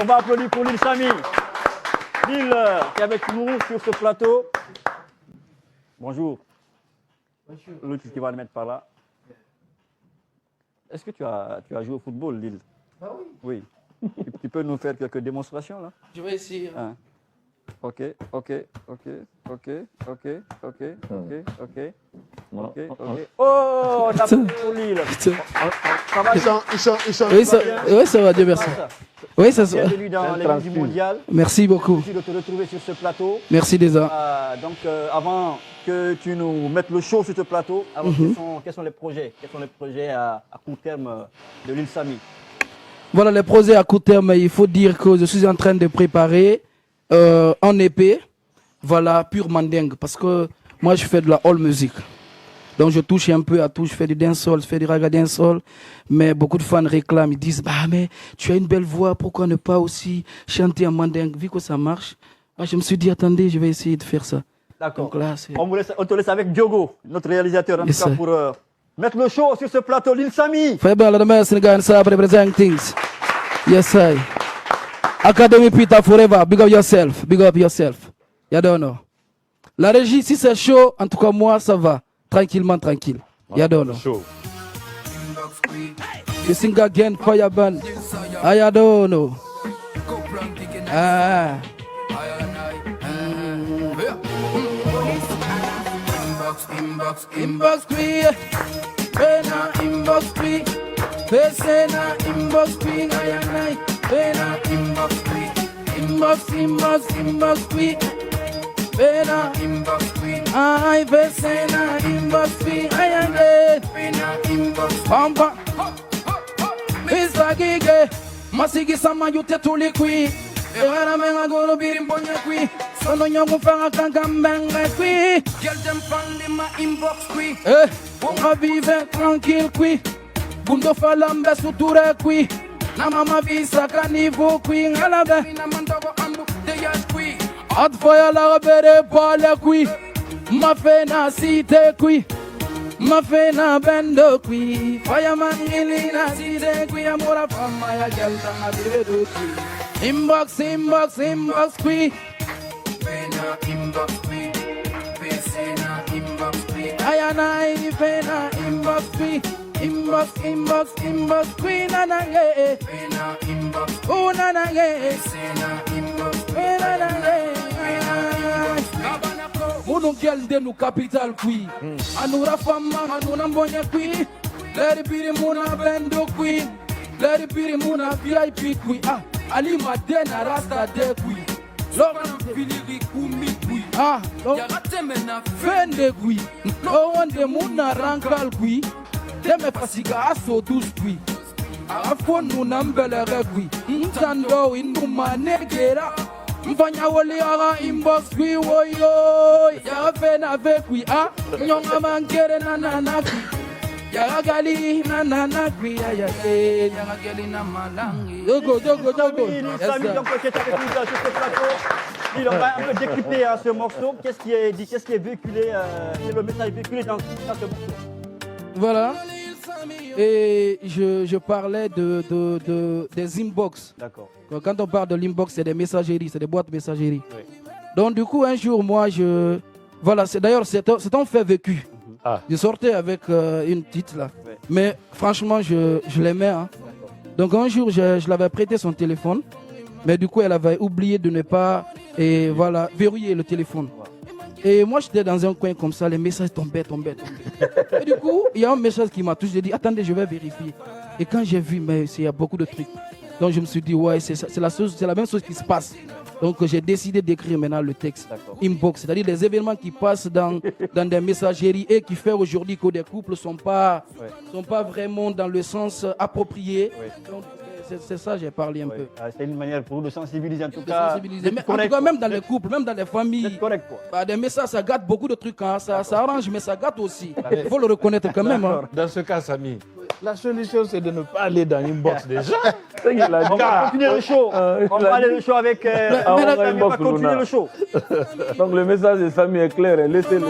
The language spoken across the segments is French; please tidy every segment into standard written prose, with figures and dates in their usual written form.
on va applaudir pour Lil Samy. Lil qui est avec nous sur ce plateau. Bonjour. Bonjour. L'autre qui va le mettre par là. Est-ce que tu as joué au football, Lil? Ah oui. Oui. Tu peux nous faire quelques démonstrations là? Je vais essayer. Hein? Ok. Oh, on a pour Lil. Ça va, ils sont oui, ça va, Dieu merci. Oui, ça se va. Bienvenue dans les du mondial. Merci beaucoup. Merci de te retrouver sur ce plateau. Merci déjà. Donc, avant que tu nous mettes le show sur ce plateau, quels sont les projets? Quels sont les projets à court terme de Lil Samy? Voilà, les projets à court terme, il faut dire que je suis en train de préparer en EP, voilà, pure mandingue, parce que moi je fais de la all music. Donc je touche un peu à tout, je fais du dancehall, je fais du raga dancehall, mais beaucoup de fans réclament, ils disent bah mais tu as une belle voix, pourquoi ne pas aussi chanter en mandingue? Vu que ça marche, je me suis dit attendez, je vais essayer de faire ça. D'accord. Donc là, on te laisse avec Diogo, notre réalisateur en tout cas, pour mettre le show sur ce plateau. Lil Samy. Faible the best Senegal represent things. Yes I. Academy Peter forever, big up yourself, big up yourself. You don't know. La régie, si c'est chaud, en tout cas moi ça va. Tranquillement, tranquille. You don't know. You sing again, fire band. I don't know. Ah. Inbox me. Pena inbox me. Pesena inbox me. I. Pena inbox me. Inbox me. Pena inbox me. I pesena inbox me. I pena inbox. Pampa. Mr. Gige. Masigi sama yute tuli kui. Era menga goro birimbonya kui. Sono nyongu fanga kangambenga kui. Girl them fandi ma inbox kui. On va vivre tranquille kui. Bundo falambe suture kui. Na mama visa kanivu kui ngalabe. Na mandogo ambu de yash kui. Hot fire la bere pale kui. Ma fe na site kui. Ma fe na bendo kui. Fireman ili na site kui. Amora fama ya girl tanga biredu kui. Inbox kui. Pena inbox kui. Pesena inbox kui. Ayana pena inbox kui. Inbox kui. Nana ye. Pena inbox. Oh nana ye. Pesena inbox. Nana ye. Munu girl de nu capital kui. Anura fama anuna mbonya kui. Let it be the muna bendo kui. Let it be the muna VIP kui. Ali Madena Rasta de kui. Logan Filiri kumi kui. Yagateme na fende kui. No one de muna rankal kui. Deme pasiga aso dus kui. Afonu nambelere kui. Ntando inuma negera. Mfanya wali aga inbox kui woyo. Yaga na ve kui. Nyonga mangere na kui. Yaga gali na kui. Yaga gali na malangi. Dogo. Samy, donc tu es avec nous sur ce plateau. On va un peu décrypter ce morceau. Qu'est-ce qui est dit, qu'est-ce qui est véhiculé, quel est le message véhiculé dans ce morceau? Voilà. Et je parlais des inbox. D'accord. Quand on parle de l'inbox, c'est des messageries, c'est des boîtes messageries. Oui. Donc du coup, un jour, moi, voilà, d'ailleurs, c'est un fait vécu. Je sortais avec une petite là. Oui. Mais franchement, je l'aimais. Hein. Donc un jour, je l'avais prêté son téléphone. Mais du coup, elle avait oublié de ne pas verrouiller le téléphone. Et moi, j'étais dans un coin comme ça, les messages tombaient. Et du coup, il y a un message qui m'a touché. J'ai dit, attendez, je vais vérifier. Et quand j'ai vu, mais il y a beaucoup de trucs. Donc je me suis dit, ouais, c'est la même chose qui se passe. Donc j'ai décidé d'écrire maintenant le texte inbox, c'est-à-dire les événements qui passent dans des messageries et qui font aujourd'hui que des couples ne sont pas vraiment dans le sens approprié. Donc, c'est ça, j'ai parlé un peu. C'est une manière pour nous de sensibiliser en tout cas. Mais en tout cas, même dans les couples, même dans les familles. C'est correct quoi. Des messages, ça gâte beaucoup de trucs. Hein. Ça arrange, mais ça gâte aussi. Il faut le reconnaître quand même. Hein. Dans ce cas, Samy, la solution c'est de ne pas aller dans l'inbox des gens. On va continuer le show. On va aller le show avec. On va continuer le show. Donc le message de Samy est clair. Laissez-le.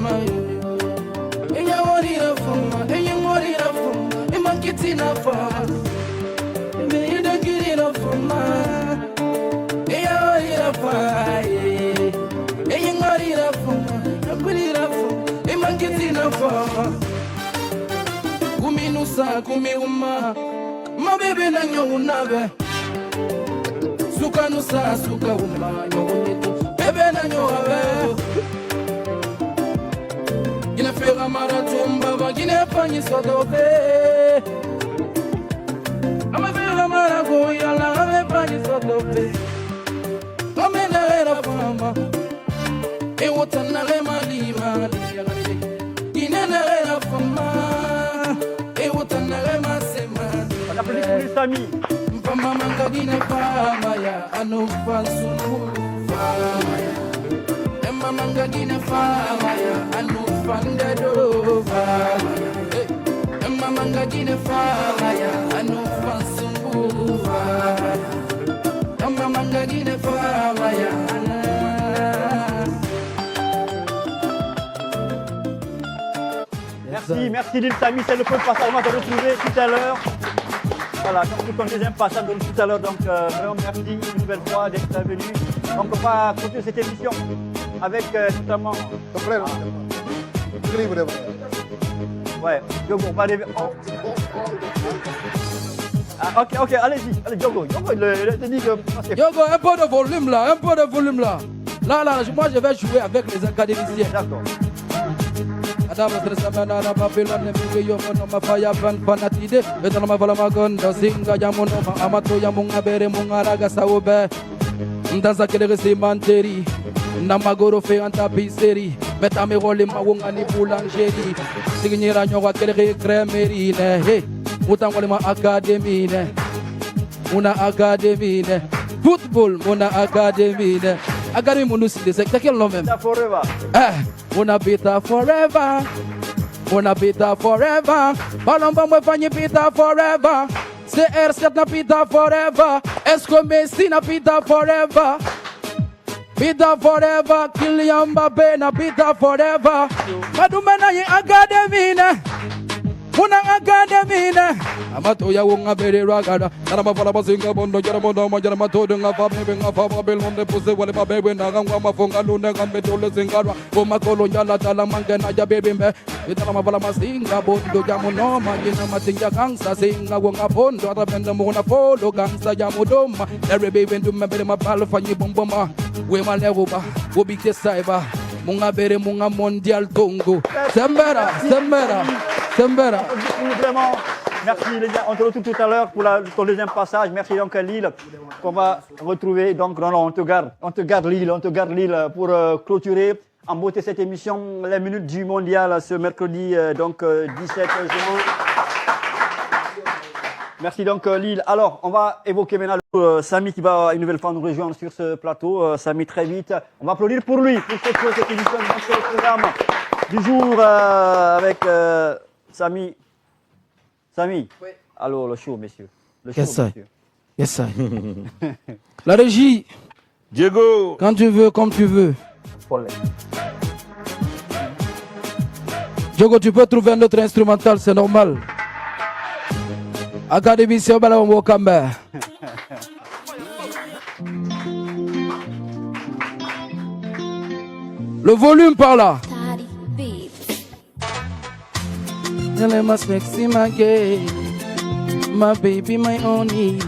fama Enya warira fama Enya warira fama Ema kitina fama Enya kirira fama Enya warira fama Enya warira fama Kurira fama Ema kitina fama Kuminusa kumiuma Ma bebe na nyounabe Suka nusa suka uma nyounetu Bebe na nyouabe Gine fera maratumba ba gine fanyi sodobe Ama fera marago yala ame fanyi sodobe Ame na era fama E wotana le malima Gine na era fama E wotana le masema On applaudit pour lui, Samy. Mama mangagine fama ya anu fansunu fama ya Mama mangagine fama ya anu fandedo fama ya Mama mangagine fama ya anu fansunu fama ya Mama mangagine fama ya Merci Lil Samy, c'est le point de passage, on va te retrouver tout à l'heure. Voilà, comme ton deuxième passage de tout à l'heure, donc vraiment merci une nouvelle fois d'être venu. Donc on va continuer cette émission avec notamment... Ouais, Diogo, on va aller... Ah, ok, allez-y, allez Diogo, te dis que... Diogo, un peu de volume là, Là, moi je vais jouer avec les académiciens. D'accord. Adama Tresamana na Babylon ne yo mono mafaya ban fanatide betana mavala magondo singa ya mono amato ya munga bere munga raga saube ndanza kele semanteri na magoro fe anta piseri meta me role mawunga ni boulangerie signira nyoga kele cremerie ne he utangole ma academy ne una academy ne football una academy ne Academy Mundusi de c'est quel nom même Forever. Una bita forever. Una bita forever. Balamba moi fanyi bita forever. CR7 na bita forever. Esco Messi na bita forever. Bita forever. Kylian Mbappé na bita forever. Madume na ye academy ne. Una academy ne. Amato ya wonga bere ragada. Nana mavala bazinga bondo jara bondo majara matodo nga bebe nga babel monde puse wale babebe na ngwa mafonga lunda ngambe tole zingara. Bo makolo nyala tala mangena ja bebe mbe. Itala mavala mazinga bondo jamu no majina matinga gangsta singa wonga bondo atabenda muna polo gangsta jamu doma. Every baby ndu mbele mabalo fanyi bomboma. We malevuba, wo big saiba. Munga bere munga mondial tongo. Sembera. Vraiment, merci les gars. On te retrouve tout à l'heure pour ton deuxième passage. Merci donc à Lille qu'on va retrouver. Donc non, on te garde Lille pour clôturer en beauté cette émission, les minutes du mondial ce mercredi 17 juin. Merci donc Lille. Alors, on va évoquer maintenant Samy qui va une nouvelle fois nous rejoindre sur ce plateau. Samy, très vite. On va applaudir pour lui, pour cette émission, donc c'est le programme du jour avec Samy. Samy, oui. Alors le show, messieurs. Le show, messieurs. Yes, sir. La régie. Diego. Quand tu veux, comme tu veux. Diego, tu peux trouver un autre instrumental, c'est normal. Académie, c'est au ballon au Camber. Le volume par là. Tell must sexy my gay, my baby my only.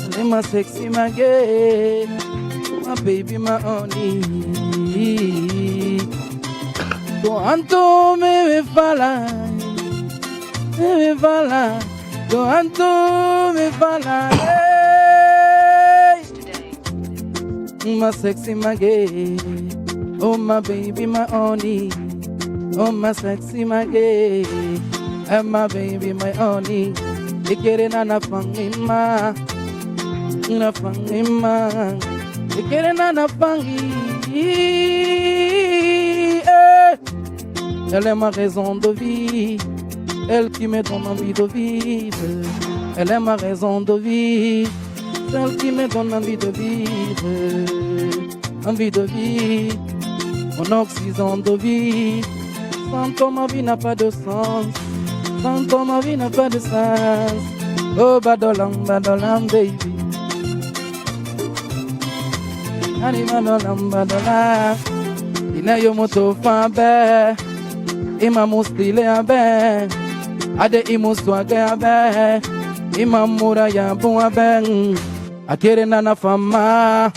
Tell my sexy my gay, my baby my only. Go anto me fala, go anto me fala. My sexy my gay, oh my baby my only. Oh my sexy my gay, and my baby my honey. Ikere na fangima, ikere na fangi. Elle est ma raison de vivre, elle qui me donne envie de vivre. Elle est ma raison de vivre, celle qui me donne envie de vivre, envie de vivre. mon oxygène de vie. Sans toi, ma vie n'a pas de sens. Sans toi, ma vie n'a pas de sens. Oh, badolam, baby. Allez, badolam. Ina yo moto fambe. Ima mustile abe. Ade imuswage abe. Ima mura ya bu abe. Akere nana fama.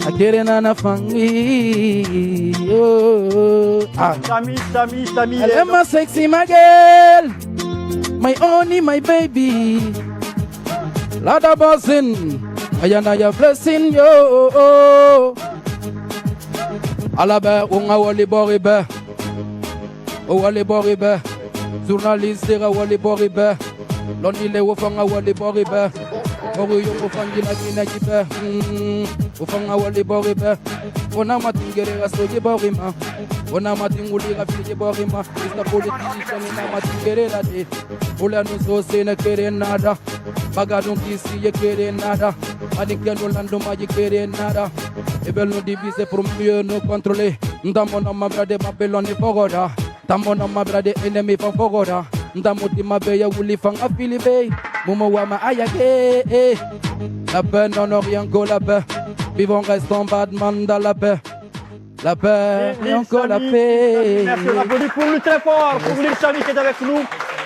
Akere nana fangi. Oh, ah. Samy. I am a sexy my girl, my only my baby. Lot of buzzing, I am your blessing yo. Alabe unga wali boribe, o wali boribe. Journaliste ra wali boribe, loni le wofanga wali boribe. Oru yo wofangi na kina kibe, wofanga wali boribe. Ona matingere rasoje borima. Ona matinguli rafiki borima. Ista politician na matingere la de. Ola no so se na kere nada. Bagadon kisi ye kere nada. Anikeno lando ma ye kere nada. Ebel no divise pour mieux nous contrôler. Ndamona ma brade ma beloni fogoda. Ndamona ma brade ennemi fa fogoda. Ndamuti ma be ya wuli fang afili be. Momo wa ma ayake. La paix non rien que la paix. Vivons restons badman dans la paix. La paix, et encore la paix. Merci, on applaudit pour lui très fort, pour Lil Samy qui est avec nous.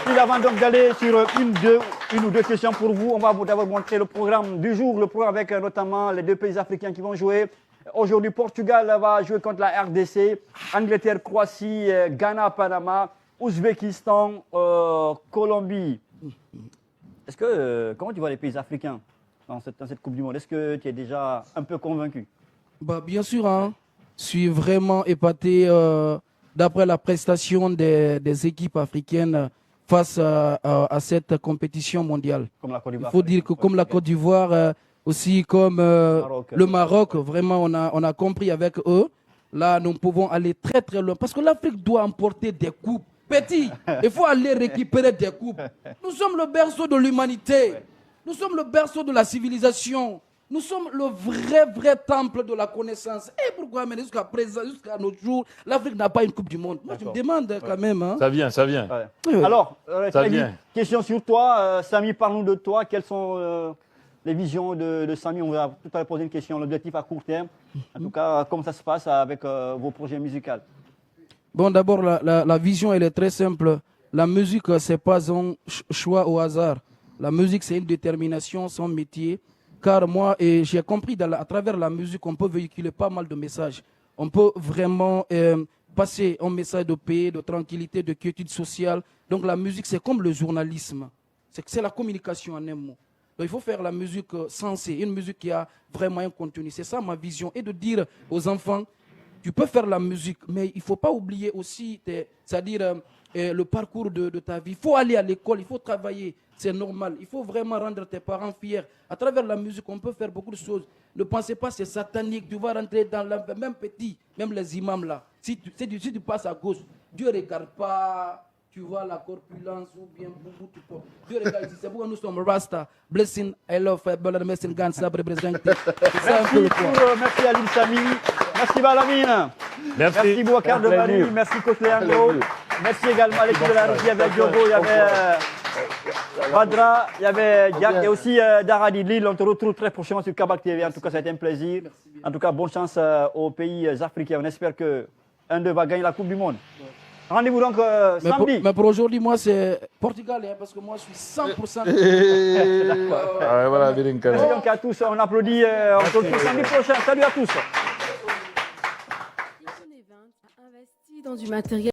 Puis avant donc d'aller sur une ou deux questions pour vous, on va vous d'abord montrer le programme du jour, le programme avec notamment les deux pays africains qui vont jouer. Aujourd'hui, Portugal va jouer contre la RDC, Angleterre, Croatie, Ghana, Panama, Ouzbékistan, Colombie. Est-ce que, comment tu vois les pays africains dans cette Coupe du Monde? Est-ce que tu es déjà un peu convaincu? Bah, bien sûr, hein. Je suis vraiment épaté d'après la prestation des équipes africaines face à cette compétition mondiale. Comme la Côte d'Ivoire. Il faut dire que comme la Côte d'Ivoire, aussi comme le Maroc, vraiment on a compris avec eux. Là, nous pouvons aller très très loin parce que l'Afrique doit emporter des coupes. Petit, il faut aller récupérer des coupes. Nous sommes le berceau de l'humanité. Nous sommes le berceau de la civilisation. Nous sommes le vrai temple de la connaissance. Et pourquoi, mais jusqu'à présent, jusqu'à nos jours, l'Afrique n'a pas une Coupe du Monde? Moi, je me demande quand même. Hein. Ça vient. Ouais. Oui. Alors, Ça très vite, vient. question sur toi. Samy, parle-nous de toi. Quelles sont les visions de Samy? On va tout à l'heure poser une question, l'objectif à court terme. En tout cas, comment ça se passe avec vos projets musicaux? Bon, d'abord, la vision, elle est très simple. La musique, ce n'est pas un choix au hasard. La musique, c'est une détermination, son métier. Car moi, j'ai compris à travers la musique, on peut véhiculer pas mal de messages. On peut vraiment passer un message de paix, de tranquillité, de quiétude sociale. Donc la musique, c'est comme le journalisme. C'est la communication en un mot. Donc il faut faire la musique sensée, une musique qui a vraiment un contenu. C'est ça ma vision. Et de dire aux enfants, tu peux faire la musique, mais il ne faut pas oublier aussi, c'est-à-dire le parcours de ta vie. Il faut aller à l'école, il faut travailler. C'est normal. Il faut vraiment rendre tes parents fiers. À travers la musique, on peut faire beaucoup de choses. Ne pensez pas que c'est satanique. Tu vas rentrer dans le même petit, même les imams là. Si tu passes à gauche, Dieu ne regarde pas, tu vois, la corpulence ou bien boubou, tu peux. Dieu regarde ici. C'est pourquoi nous sommes Rasta. Blessing, I love, blessing, God, ça représente. Merci à Lil Samy. Merci Balamine. Merci Bouakar de Mali. Merci Kotleango. Merci également à l'équipe de la Russie. Il y avait Diogo, il y avait Badra, il y avait Diak et aussi Daradi Lille. On te retrouve très prochainement sur Kabak TV. En tout cas, ça a été un plaisir. En tout cas, bonne chance aux pays africains. On espère qu'un d'eux va gagner la Coupe du Monde. Rendez-vous donc samedi. Mais pour aujourd'hui, moi, c'est Portugal, hein, parce que moi, je suis 100%. Voilà, Donc à tous, on applaudit. On se retrouve samedi prochain. Salut à tous. Investi dans du matériel